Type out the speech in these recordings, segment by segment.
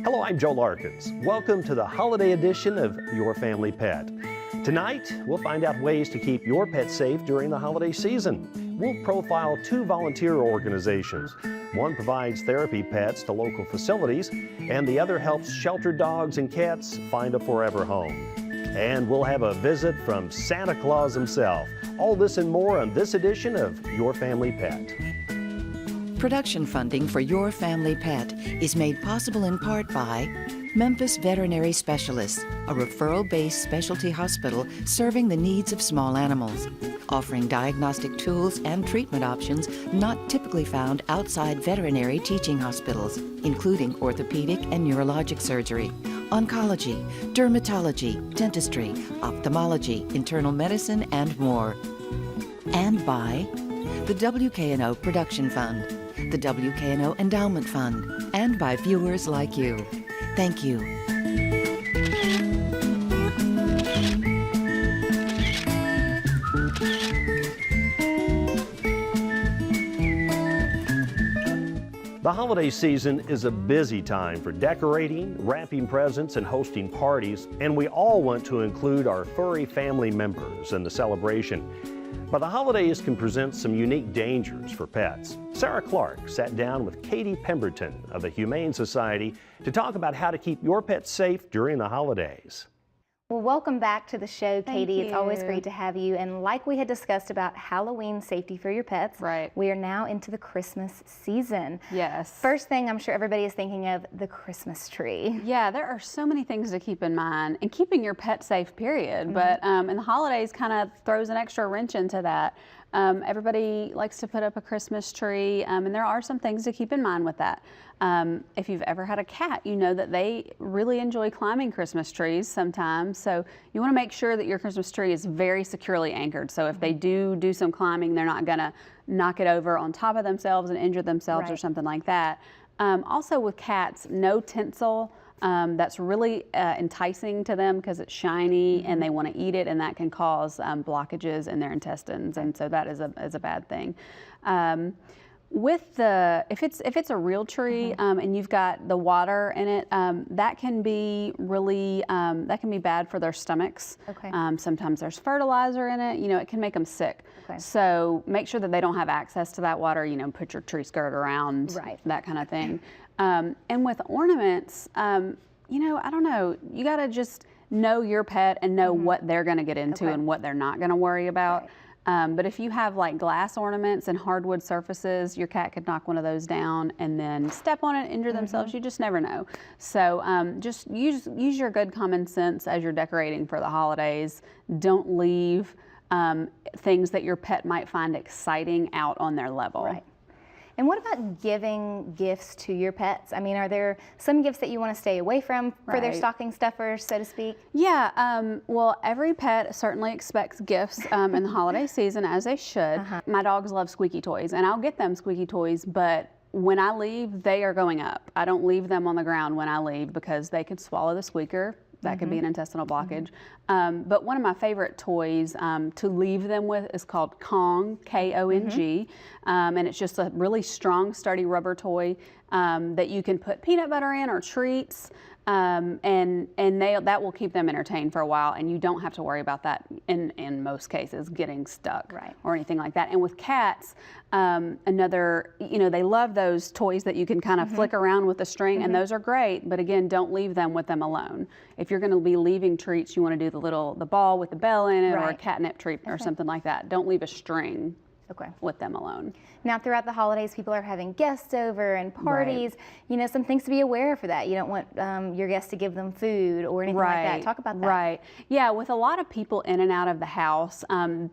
Hello, I'm Joe Larkins. Welcome to the holiday edition of Your Family Pet. Tonight, we'll find out ways to keep your pet safe during the holiday season. We'll profile two volunteer organizations. One provides therapy pets to local facilities, and the other helps sheltered dogs and cats find a forever home. And we'll have a visit from Santa Claus himself. All this and more on this edition of Your Family Pet. Production funding for Your Family Pet is made possible in part by Memphis Veterinary Specialists, a referral-based specialty hospital serving the needs of small animals, offering diagnostic tools and treatment options not typically found outside veterinary teaching hospitals, including orthopedic and neurologic surgery, oncology, dermatology, dentistry, ophthalmology, internal medicine, and more. And by the WKNO Production Fund, the WKNO Endowment Fund, and by viewers like you. Thank you. The holiday season is a busy time for decorating, wrapping presents, and hosting parties, and we all want to include our furry family members in the celebration. But the holidays can present some unique dangers for pets. Sarah Clark sat down with Katie Pemberton of the Humane Society to talk about how to keep your pets safe during the holidays. Well, welcome back to the show, Katie. Thank It's always you. great to have you. And like we had discussed about Halloween safety for your pets, Right. we are now into the Christmas season. Yes. First thing I'm sure everybody is thinking of, the Christmas tree. Yeah, there are so many things to keep in mind, and keeping your pet safe, period. But and the holidays kind of throws an extra wrench into that. Everybody likes to put up a Christmas tree, and there are some things to keep in mind with that. If you've ever had a cat, you know that they really enjoy climbing Christmas trees sometimes. So you want to make sure that your Christmas tree is very securely anchored. So if they do some climbing, they're not going to knock it over on top of themselves and injure themselves or Right. something like that. Also with cats, no tinsel. That's really enticing to them because it's shiny and they want to eat it, and that can cause blockages in their intestines, and so that is a bad thing. With if it's a real tree and you've got the water in it, that can be really bad for their stomachs. Okay. Sometimes there's fertilizer in it. You know, it can make them sick. Okay. So make sure that they don't have access to that water. You know, put your tree skirt around, Right. that kind of thing. And with ornaments, you know, I don't know. You got to just know your pet and know what they're going to get into Okay. and what they're not going to worry about. Right. But if you have like glass ornaments and hardwood surfaces, your cat could knock one of those down and then step on it, injure themselves. You just never know. So just use your good common sense as you're decorating for the holidays. Don't leave things that your pet might find exciting out on their level. Right. And what about giving gifts to your pets? I mean, are there some gifts that you want to stay away from for their Right. stocking stuffers, so to speak? Yeah, well, every pet certainly expects gifts in the holiday season, as they should. My dogs love squeaky toys, and I'll get them squeaky toys, but when I leave, they are going up. I don't leave them on the ground when I leave because they could swallow the squeaker. That could be an intestinal blockage. But one of my favorite toys to leave them with is called Kong, K-O-N-G. And it's just a really strong, sturdy rubber toy that you can put peanut butter in or treats. And that will keep them entertained for a while, and you don't have to worry about that in most cases getting stuck Right. or anything like that. And with cats, they love those toys that you can kind of flick around with the string, and those are great. But again, don't leave them with them alone. If you're going to be leaving treats, you want to do the ball with the bell in it, or a Right. catnip treat or something like that. Don't leave a string Okay. with them alone. Now, throughout the holidays, people are having guests over and parties. You know, some things to be aware of for that. You don't want your guests to give them food or anything like that. Talk about that. Right. Yeah, with a lot of people in and out of the house,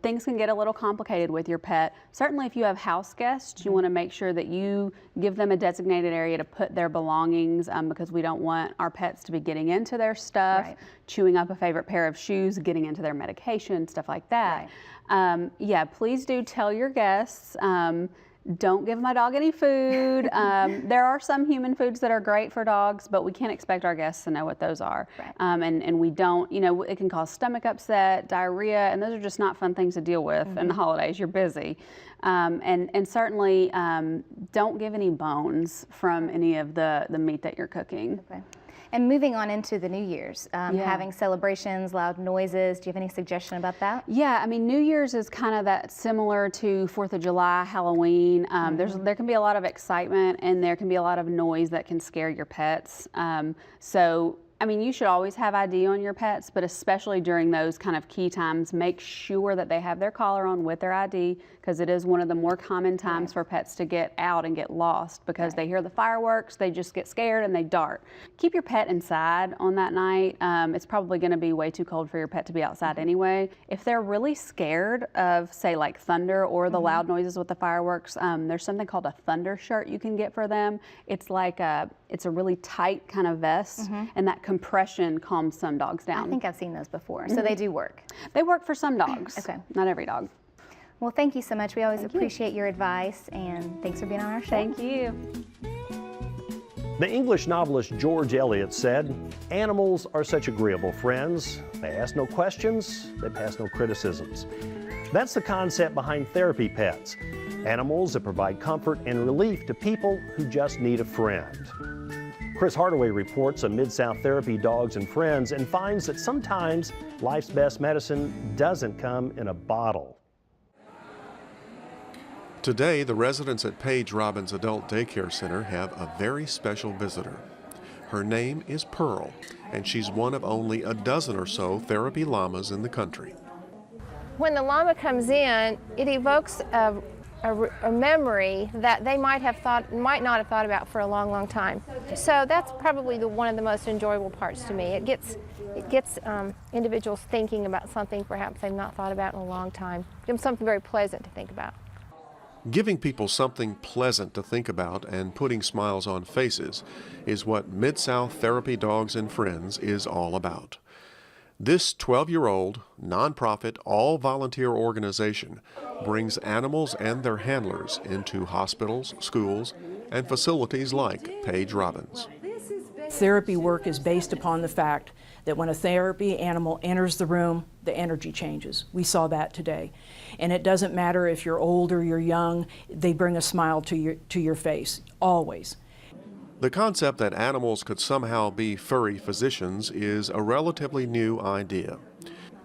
things can get a little complicated with your pet. Certainly if you have house guests, you want to make sure that you give them a designated area to put their belongings because we don't want our pets to be getting into their stuff, Right. chewing up a favorite pair of shoes, getting into their medication, stuff like that. Right. Yeah, please do tell your guests. Don't give my dog any food. There are some human foods that are great for dogs, but we can't expect our guests to know what those are. Right. And we don't, you know, it can cause stomach upset, diarrhea, and those are just not fun things to deal with in the holidays. You're busy. And certainly don't give any bones from any of the meat that you're cooking. Okay. And moving on into the New Year's, having celebrations, loud noises, do you have any suggestion about that? Yeah, I mean, New Year's is kind of that similar to 4th of July, Halloween. There can be a lot of excitement and there can be a lot of noise that can scare your pets. So, I mean, you should always have ID on your pets, but especially during those kind of key times, make sure that they have their collar on with their ID, because it is one of the more common times for pets to get out and get lost because they hear the fireworks, they just get scared and they dart. Keep your pet inside on that night. It's probably going to be way too cold for your pet to be outside anyway. If they're really scared of, say, like thunder or the loud noises with the fireworks, there's something called a thunder shirt you can get for them. It's like it's a really tight kind of vest, and that compression calms some dogs down. I think I've seen those before, so they do work. They work for some dogs. Okay. Not every dog. Well, thank you so much. We always appreciate your advice, and thanks for being on our show. Thank you. The English novelist George Eliot said, "Animals are such agreeable friends. They ask no questions, they pass no criticisms." That's the concept behind therapy pets, animals that provide comfort and relief to people who just need a friend. Chris Hardaway reports on Mid-South Therapy Dogs and Friends and finds that sometimes life's best medicine doesn't come in a bottle. Today, the residents at Paige Robbins Adult Daycare Center have a very special visitor. Her name is Pearl, and she's one of only a dozen or so therapy llamas in the country. When the llama comes in, it evokes a memory that they might not have thought about for a long, long time. So that's probably one of the most enjoyable parts to me. It gets individuals thinking about something perhaps they've not thought about in a long time. Give them something very pleasant to think about. Giving people something pleasant to think about and putting smiles on faces is what Mid-South Therapy Dogs and Friends is all about. This 12-year-old, nonprofit, all-volunteer organization brings animals and their handlers into hospitals, schools, and facilities like Paige Robbins. Therapy work is based upon the fact that when a therapy animal enters the room, the energy changes. We saw that today. And it doesn't matter if you're old or you're young, they bring a smile to your face, always. The concept that animals could somehow be furry physicians is a relatively new idea.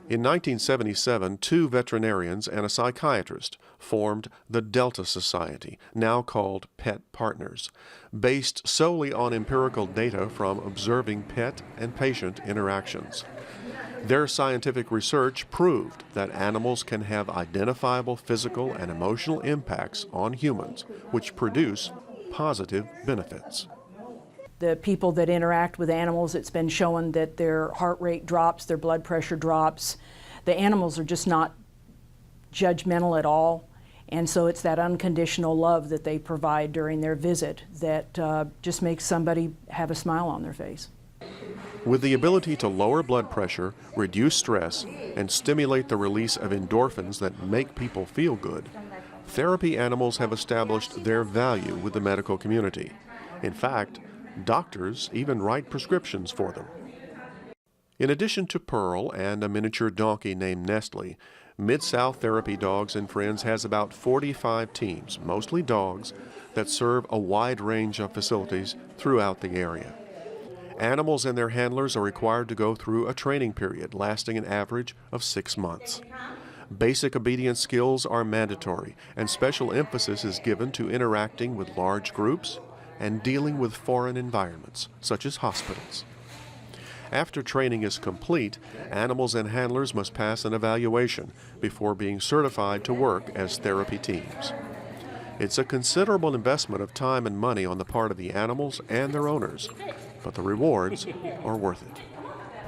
In 1977, 2 veterinarians and a psychiatrist formed the Delta Society, now called Pet Partners, based solely on empirical data from observing pet and patient interactions. Their scientific research proved that animals can have identifiable physical and emotional impacts on humans, which produce positive benefits. The people that interact with animals, it's been shown that their heart rate drops, their blood pressure drops. The animals are just not judgmental at all. And so it's that unconditional love that they provide during their visit that just makes somebody have a smile on their face. With the ability to lower blood pressure, reduce stress, and stimulate the release of endorphins that make people feel good, therapy animals have established their value with the medical community. In fact, doctors even write prescriptions for them. In addition to Pearl and a miniature donkey named Nestle, Mid-South Therapy Dogs and Friends has about 45 teams, mostly dogs, that serve a wide range of facilities throughout the area. Animals and their handlers are required to go through a training period lasting an average of 6 months. Basic obedience skills are mandatory, and special emphasis is given to interacting with large groups and dealing with foreign environments, such as hospitals. After training is complete, animals and handlers must pass an evaluation before being certified to work as therapy teams. It's a considerable investment of time and money on the part of the animals and their owners, but the rewards are worth it.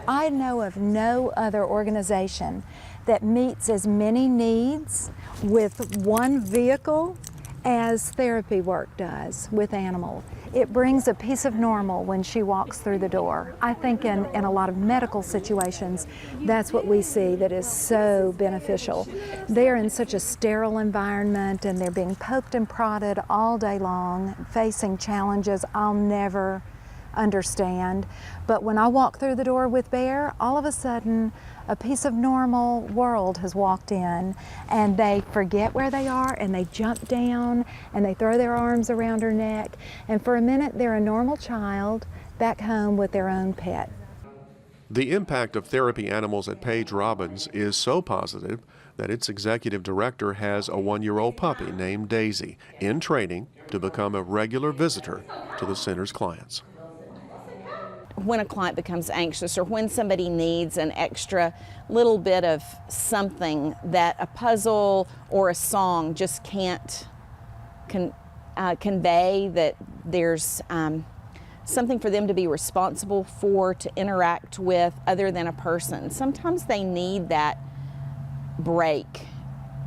I know of no other organization that meets as many needs with one vehicle as therapy work does with animals. It brings a piece of normal when she walks through the door. I think in a lot of medical situations, that's what we see that is so beneficial. They're in such a sterile environment and they're being poked and prodded all day long, facing challenges I'll never understand. But when I walk through the door with Bear, all of a sudden a piece of normal world has walked in, and they forget where they are and they jump down and they throw their arms around her neck, and for a minute they're a normal child back home with their own pet. The impact of therapy animals at Page Robbins is so positive that its executive director has a 1-year-old puppy named Daisy in training to become a regular visitor to the center's clients. When a client becomes anxious or when somebody needs an extra little bit of something that a puzzle or a song just can't convey, that there's something for them to be responsible for, to interact with other than a person. Sometimes they need that break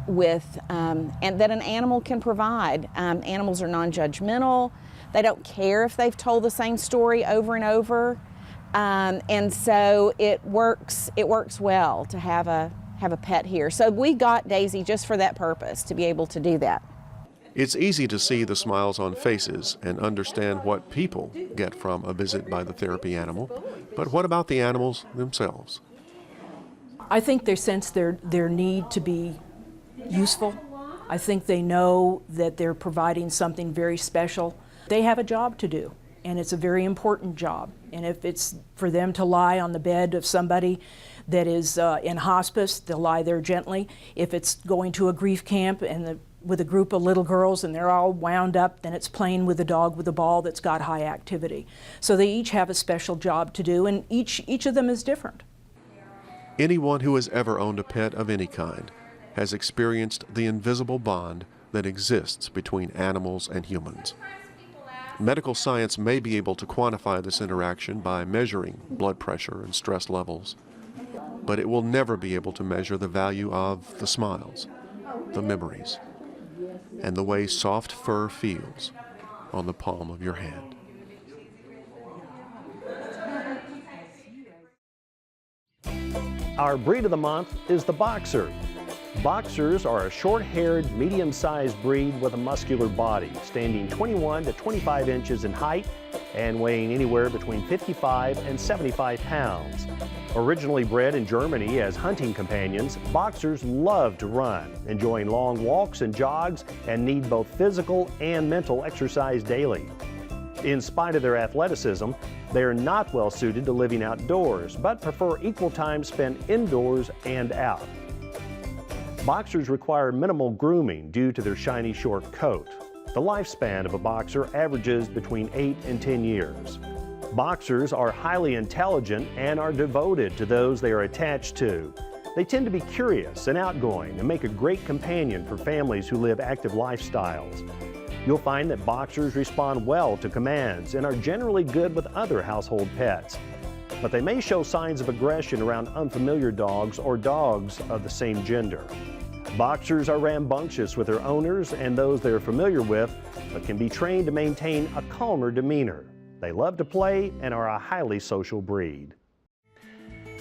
with, and that an animal can provide. Animals are non-judgmental. They don't care if they've told the same story over and over, and so it works well to have a pet here. So we got Daisy just for that purpose, to be able to do that. It's easy to see the smiles on faces and understand what people get from a visit by the therapy animal, but what about the animals themselves? I think they sense their need to be useful. I think they know that they're providing something very special. They have a job to do, and it's a very important job. And if it's for them to lie on the bed of somebody that is in hospice, they'll lie there gently. If it's going to a grief camp and with a group of little girls and they're all wound up, then it's playing with a dog with a ball that's got high activity. So they each have a special job to do, and each of them is different. Anyone who has ever owned a pet of any kind has experienced the invisible bond that exists between animals and humans. Medical science may be able to quantify this interaction by measuring blood pressure and stress levels, but it will never be able to measure the value of the smiles, the memories, and the way soft fur feels on the palm of your hand. Our breed of the month is the Boxer. Boxers are a short-haired, medium-sized breed with a muscular body, standing 21 to 25 inches in height and weighing anywhere between 55 and 75 pounds. Originally bred in Germany as hunting companions, Boxers love to run, enjoying long walks and jogs, and need both physical and mental exercise daily. In spite of their athleticism, they are not well suited to living outdoors, but prefer equal time spent indoors and out. Boxers require minimal grooming due to their shiny short coat. The lifespan of a boxer averages between 8 and 10 years. Boxers are highly intelligent and are devoted to those they are attached to. They tend to be curious and outgoing and make a great companion for families who live active lifestyles. You'll find that Boxers respond well to commands and are generally good with other household pets. But they may show signs of aggression around unfamiliar dogs or dogs of the same gender. Boxers are rambunctious with their owners and those they are familiar with, but can be trained to maintain a calmer demeanor. They love to play and are a highly social breed.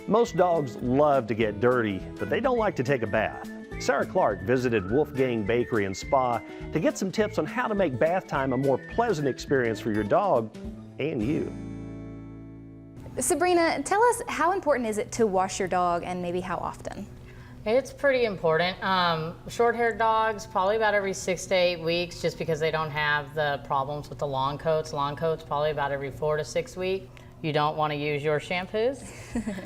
Most dogs love to get dirty, but they don't like to take a bath. Sarah Clark visited Wolfgang Bakery and Spa to get some tips on how to make bath time a more pleasant experience for your dog and you. Sabrina, tell us, how important is it to wash your dog, and maybe how often? It's pretty important. Short-haired dogs, probably about every 6 to 8 weeks, just because they don't have the problems with the long coats. Long coats, probably about every 4 to 6 weeks. You don't want to use your shampoos.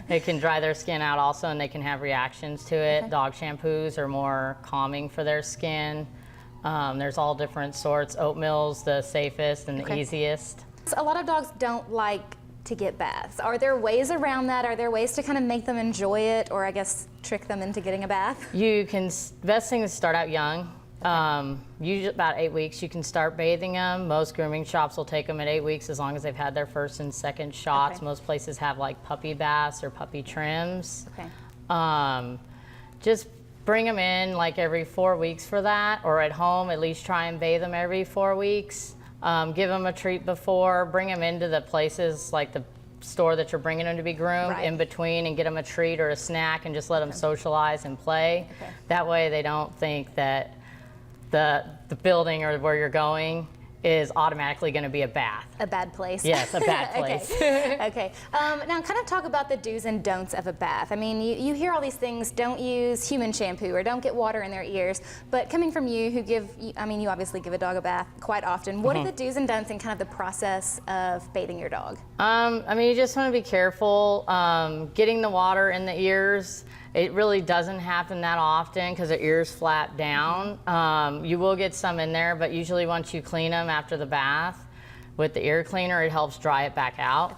It can dry their skin out also, and they can have reactions to it. Okay. Dog shampoos are more calming for their skin. There's all different sorts. Oatmeal's the safest and the easiest. A lot of dogs don't like to get baths. Are there ways around that? Are there ways to kind of make them enjoy it, or I guess trick them into getting a bath? You can, best thing is start out young. Usually about 8 weeks you can start bathing them. Most grooming shops will take them at 8 weeks as long as they've had their first and second shots. Okay. Most places have like puppy baths or puppy trims. Okay. Just bring them in like every 4 weeks for that, or at home at least try and bathe them every 4 weeks. Give them a treat before, bring them into the places like the store that you're bringing them to be groomed in between, and get them a treat or a snack and just let them socialize and play. That way they don't think that the building or where you're going is automatically going to be a bath. A bad place. Yes, a bad place. Okay. Now, kind of talk about the do's and don'ts of a bath. I mean, you hear all these things, don't use human shampoo or don't get water in their ears, but coming from you who you obviously give a dog a bath quite often. What are the do's and don'ts in kind of the process of bathing your dog? I mean, you just want to be careful. Getting the water in the ears, it really doesn't happen that often because their ears flap down. You will get some in there, but usually once you clean them after the bath with the ear cleaner, it helps dry it back out.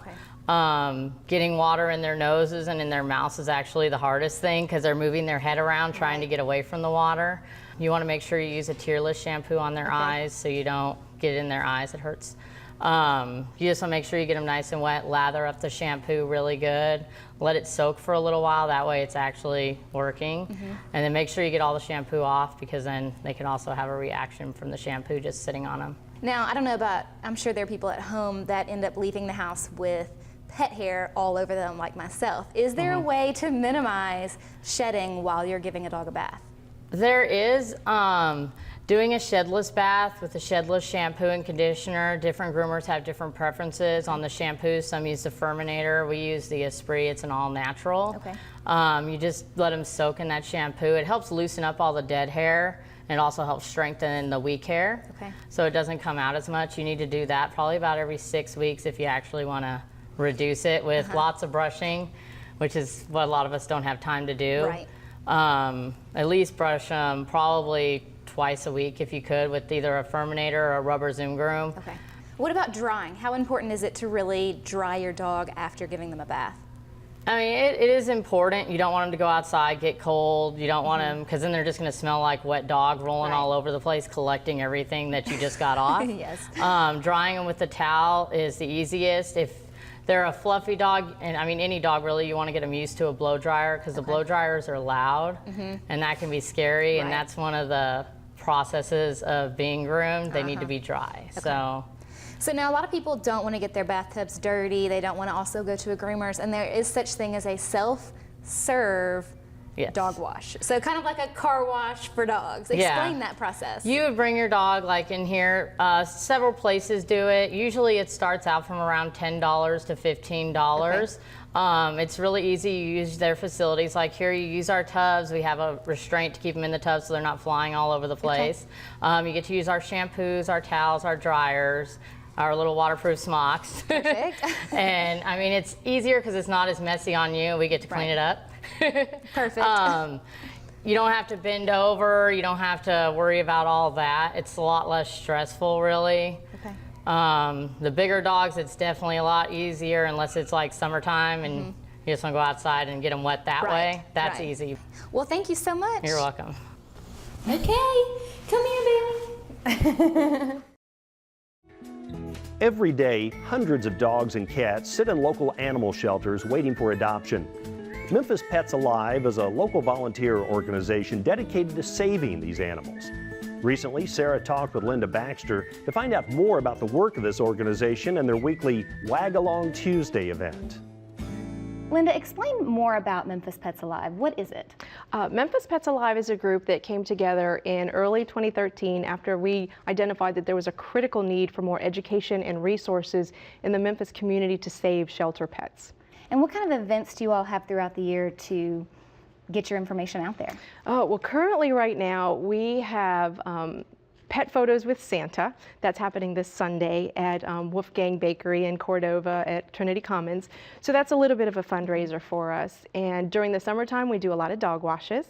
Getting water in their noses and in their mouths is actually the hardest thing because they're moving their head around trying to get away from the water. You want to make sure you use a tearless shampoo on their eyes so you don't get it in their eyes. It hurts. You just want to make sure you get them nice and wet, lather up the shampoo really good, let it soak for a little while, that way it's actually working. And then make sure you get all the shampoo off because then they can also have a reaction from the shampoo just sitting on them. Now, I don't know about, I'm sure there are people at home that end up leaving the house with pet hair all over them like myself. Is there a way to minimize shedding while you're giving a dog a bath? There is. Doing a shedless bath with a shedless shampoo and conditioner. Different groomers have different preferences on the shampoo. Some use the Furminator. We use the Esprit. It's an all natural. You just let them soak in that shampoo. It helps loosen up all the dead hair, and it also helps strengthen the weak hair. So it doesn't come out as much. You need to do that probably about every 6 weeks if you actually want to reduce it with lots of brushing, which is what a lot of us don't have time to do. At least brush them probably twice a week if you could with either a Furminator or a rubber Zoom groom. What about drying? How important is it to really dry your dog after giving them a bath? I mean, it is important. You don't want them to go outside, get cold. You don't want them, because then they're just going to smell like wet dog rolling all over the place, collecting everything that you just got off. Drying them with the towel is the easiest. If they're a fluffy dog, and I mean any dog really, you want to get them used to a blow dryer because the blow dryers are loud and that can be scary, and that's one of the processes of being groomed. They need to be dry. So now a lot of people don't want to get their bathtubs dirty. They don't want to also go to a groomer's, and there is such thing as a self-serve dog wash. So kind of like a car wash for dogs. Explain that process. You would bring your dog like in here. Several places do it. Usually it starts out from around $10 to $15. It's really easy. You use their facilities. Like here, you use our tubs. We have a restraint to keep them in the tubs so they're not flying all over the place. You get to use our shampoos, our towels, our dryers, our little waterproof smocks. And I mean, it's easier because it's not as messy on you. We get to clean it up. You don't have to bend over. You don't have to worry about all that. It's a lot less stressful, really. The bigger dogs, it's definitely a lot easier unless it's like summertime and you just want to go outside and get them wet that way. That's easy. Well, thank you so much. You're welcome. Okay, come here, baby. Every day, hundreds of dogs and cats sit in local animal shelters waiting for adoption. Memphis Pets Alive is a local volunteer organization dedicated to saving these animals. Recently, Sarah talked with Linda Baxter to find out more about the work of this organization and their weekly Wag Along Tuesday event. Linda, explain more about Memphis Pets Alive. What is it? Memphis Pets Alive is a group that came together in early 2013 after we identified that there was a critical need for more education and resources in the Memphis community to save shelter pets. And what kind of events do you all have throughout the year to get your information out there? Well, currently right now we have Pet Photos with Santa. That's happening this Sunday at Wolfgang Bakery in Cordova at Trinity Commons. So that's a little bit of a fundraiser for us. And during the summertime, we do a lot of dog washes.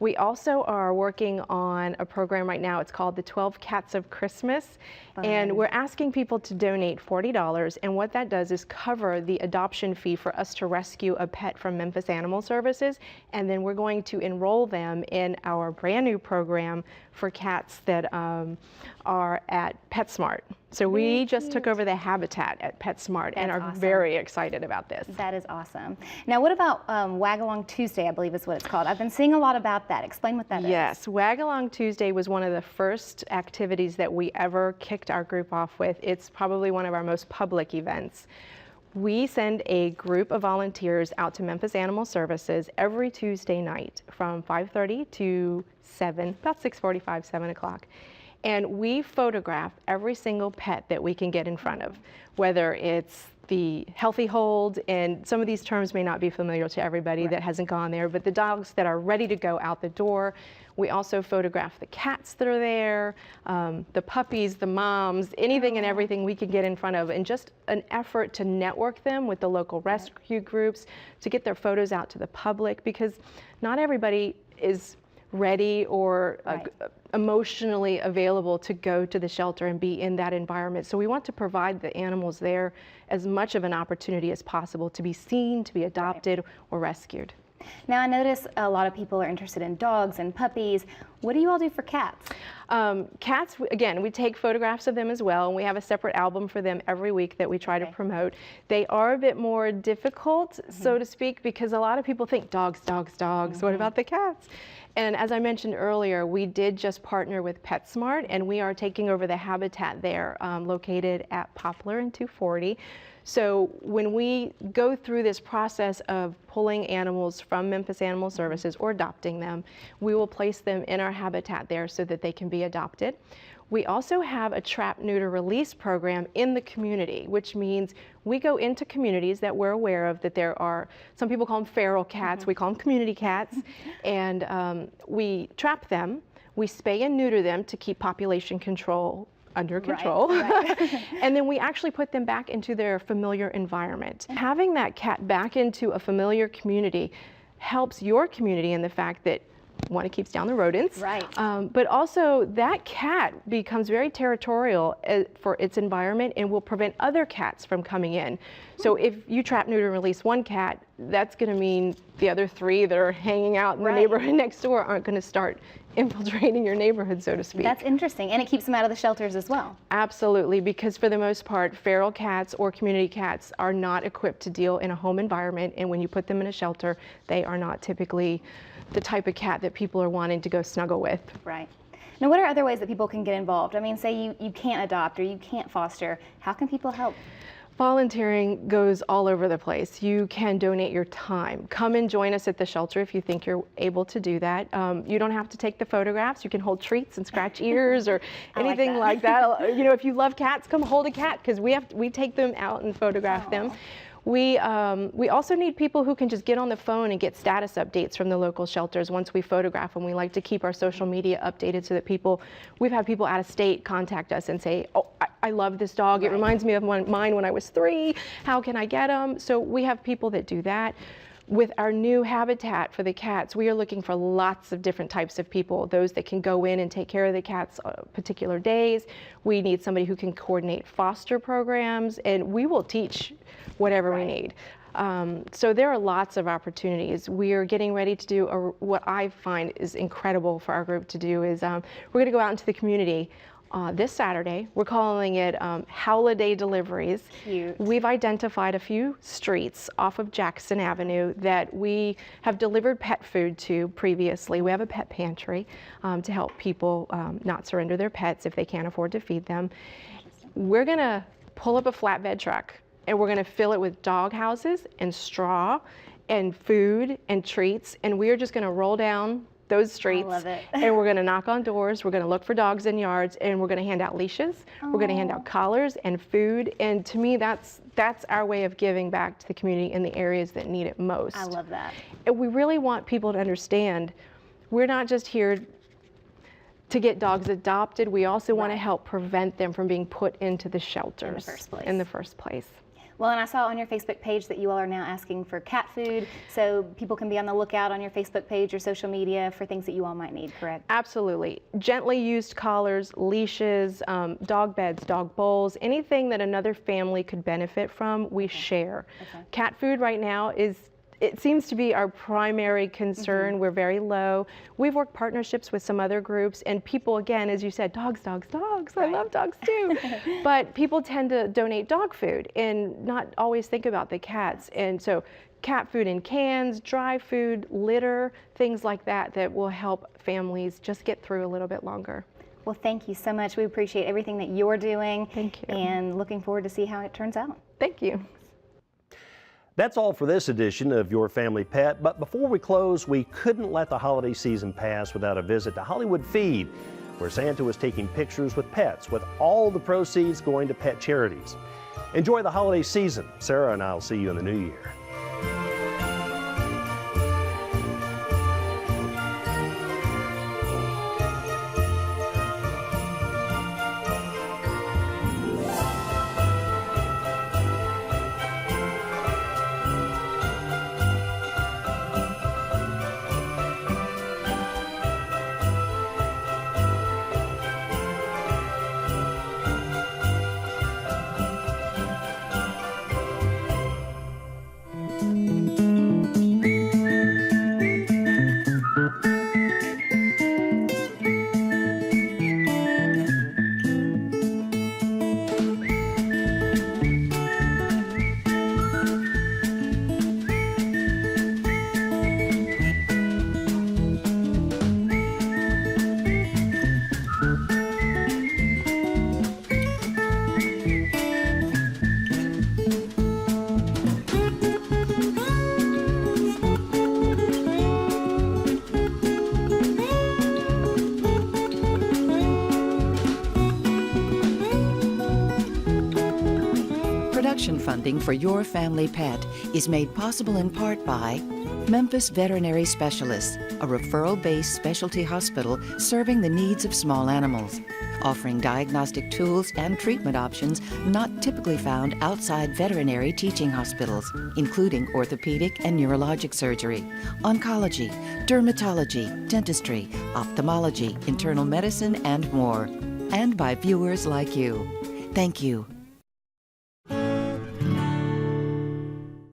We also are working on a program right now. It's called the 12 Cats of Christmas. And we're asking people to donate $40. And what that does is cover the adoption fee for us to rescue a pet from Memphis Animal Services. And then we're going to enroll them in our brand new program for cats that are at PetSmart. So we just took over the habitat at PetSmart and are very excited about this. That is awesome. Now, what about Wag-A-Long Tuesday, I believe is what it's called. I've been seeing a lot about that. Explain what that is. Yes, Wag-A-Long Tuesday was one of the first activities that we ever kicked our group off with. It's probably one of our most public events. We send a group of volunteers out to Memphis Animal Services every Tuesday night from 5:30 to 7, about 6:45, 7 o'clock. And we photograph every single pet that we can get in front of, whether it's the healthy hold, and some of these terms may not be familiar to everybody that hasn't gone there, but the dogs that are ready to go out the door. We also photograph the cats that are there, the puppies, the moms, anything and everything we can get in front of, and just an effort to network them with the local rescue groups, to get their photos out to the public, because not everybody is ready or emotionally available to go to the shelter and be in that environment. So we want to provide the animals there as much of an opportunity as possible to be seen, to be adopted or rescued. Now, I notice a lot of people are interested in dogs and puppies. What do you all do for cats? Cats, again, we take photographs of them as well, and we have a separate album for them every week that we try to promote. They are a bit more difficult, so to speak, because a lot of people think dogs, dogs, dogs. What about the cats? And as I mentioned earlier, we did just partner with PetSmart, and we are taking over the habitat there, located at Poplar and 240. So when we go through this process of pulling animals from Memphis Animal Services or adopting them, we will place them in our habitat there so that they can be adopted. We also have a trap, neuter, release program in the community, which means we go into communities that we're aware of that there are, some people call them feral cats, we call them community cats, and we trap them, we spay and neuter them to keep population control under control. And then we actually put them back into their familiar environment. Having that cat back into a familiar community helps your community in the fact that, one, it keeps down the rodents, but also that cat becomes very territorial for its environment and will prevent other cats from coming in. So if you trap, neuter, and release one cat, that's going to mean the other 3 that are hanging out in the neighborhood next door aren't going to start infiltrating your neighborhood, so to speak. That's interesting, and it keeps them out of the shelters as well. Absolutely, because for the most part, feral cats or community cats are not equipped to deal in a home environment, and when you put them in a shelter, they are not typically the type of cat that people are wanting to go snuggle with. Right. Now, what are other ways that people can get involved? I mean, say you can't adopt or you can't foster, how can people help? Volunteering goes all over the place. You can donate your time. Come and join us at the shelter if you think you're able to do that. You don't have to take the photographs. You can hold treats and scratch ears or anything like that. You know, if you love cats, come hold a cat, because we take them out and photograph them. We also need people who can just get on the phone and get status updates from the local shelters once we photograph them. We like to keep our social media updated so that we've had people out of state contact us and say, oh, I love this dog. It reminds me of mine when I was 3. How can I get him? So we have people that do that. With our new habitat for the cats, we are looking for lots of different types of people, those that can go in and take care of the cats particular days. We need somebody who can coordinate foster programs, and we will teach whatever we need. So there are lots of opportunities. We are getting ready to do what I find is incredible for our group to do is we're going to go out into the community this Saturday. We're calling it Holiday Deliveries. Cute. We've identified a few streets off of Jackson Avenue that we have delivered pet food to previously. We have a pet pantry to help people not surrender their pets if they can't afford to feed them. We're going to pull up a flatbed truck and we're going to fill it with dog houses and straw and food and treats, and we are just going to roll down those streets. I love it. And we're going to knock on doors, we're going to look for dogs in yards, and we're going to hand out leashes, we're going to hand out collars and food, and to me that's our way of giving back to the community in the areas that need it most. I love that. And we really want people to understand we're not just here to get dogs adopted, we also want to help prevent them from being put into the shelters in the first place. Well, and I saw on your Facebook page that you all are now asking for cat food, so people can be on the lookout on your Facebook page or social media for things that you all might need, correct? Absolutely. Gently used collars, leashes, dog beds, dog bowls, anything that another family could benefit from, we share. Cat food right now is it seems to be our primary concern. We're very low. We've worked partnerships with some other groups, and people, again, as you said, dogs, dogs, dogs. I love dogs too. But people tend to donate dog food and not always think about the cats. And so cat food in cans, dry food, litter, things like that that will help families just get through a little bit longer. Well, thank you so much. We appreciate everything that you're doing. Thank you. And looking forward to see how it turns out. Thank you. That's all for this edition of Your Family Pet, but before we close, we couldn't let the holiday season pass without a visit to Hollywood Feed, where Santa was taking pictures with pets, with all the proceeds going to pet charities. Enjoy the holiday season. Sarah and I'll see you in the new year. Production funding for Your Family Pet is made possible in part by Memphis Veterinary Specialists, a referral-based specialty hospital serving the needs of small animals, offering diagnostic tools and treatment options not typically found outside veterinary teaching hospitals, including orthopedic and neurologic surgery, oncology, dermatology, dentistry, ophthalmology, internal medicine, and more. And by viewers like you. Thank you.